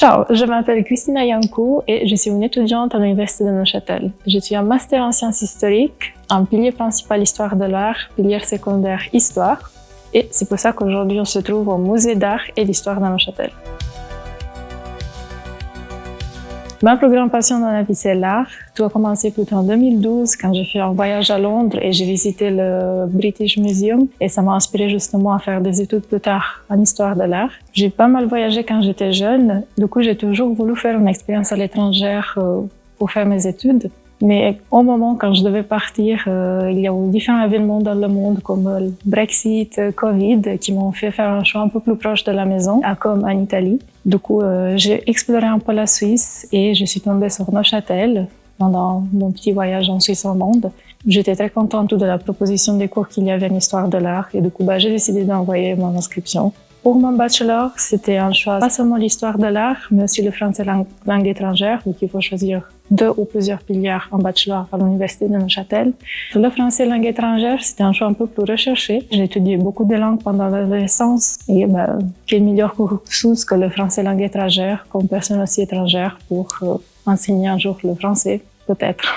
Ciao, je m'appelle Christina Yankou et je suis une étudiante à l'Université de Neuchâtel. Je suis un master en sciences historiques, un pilier principal histoire de l'art, pilier secondaire histoire. Et c'est pour ça qu'aujourd'hui on se trouve au Musée d'art et d'histoire de Neuchâtel. Ma plus grande passion dans la vie, c'est l'art. Tout a commencé plutôt en 2012 quand j'ai fait un voyage à Londres et j'ai visité le British Museum et ça m'a inspiré justement à faire des études plus tard en histoire de l'art. J'ai pas mal voyagé quand j'étais jeune. Du coup, j'ai toujours voulu faire une expérience à l'étranger pour faire mes études. Mais au moment quand je devais partir, il y a eu différents événements dans le monde comme le Brexit, Covid, qui m'ont fait faire un choix un peu plus proche de la maison, comme en Italie. Du coup, j'ai exploré un peu la Suisse et je suis tombée sur Neuchâtel pendant mon petit voyage en Suisse romande. J'étais très contente de la proposition des cours qu'il y avait en histoire de l'art et du coup, j'ai décidé d'envoyer mon inscription. Pour mon bachelor, c'était un choix pas seulement l'histoire de l'art, mais aussi le français langue étrangère, donc il faut choisir 2 ou plusieurs piliers en bachelor à l'Université de Neuchâtel. Le français langue étrangère, c'était un choix un peu plus recherché. J'ai étudié beaucoup de langues pendant l'adolescence et quelle meilleure chose que le français langue étrangère comme personne aussi étrangère pour enseigner un jour le français, peut-être.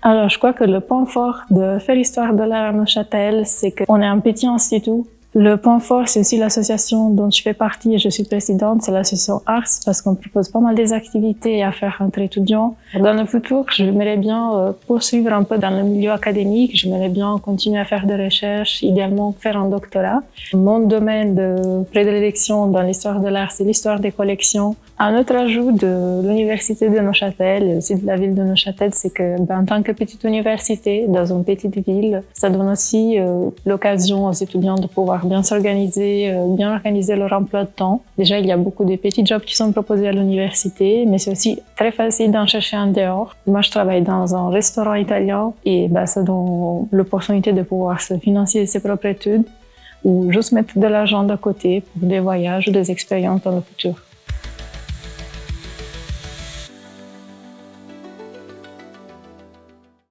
Alors, je crois que le point fort de faire l'histoire de l'art à Neuchâtel, c'est qu'on est un petit institut. Le point fort, c'est aussi l'association dont je fais partie et je suis présidente, c'est l'association ARS, parce qu'on propose pas mal des activités à faire entre étudiants. Dans le futur, j'aimerais bien poursuivre un peu dans le milieu académique, j'aimerais bien continuer à faire des recherches, idéalement faire un doctorat. Mon domaine de prédilection dans l'histoire de l'art, c'est l'histoire des collections. Un autre ajout de l'université de Neuchâtel et aussi de la ville de Neuchâtel, c'est que en tant que petite université dans une petite ville, ça donne aussi l'occasion aux étudiants de pouvoir bien s'organiser, bien organiser leur emploi de temps. Déjà, il y a beaucoup de petits jobs qui sont proposés à l'université, mais c'est aussi très facile d'en chercher en dehors. Moi, je travaille dans un restaurant italien et ça donne l'opportunité de pouvoir se financer ses propres études ou juste mettre de l'argent de côté pour des voyages ou des expériences dans le futur.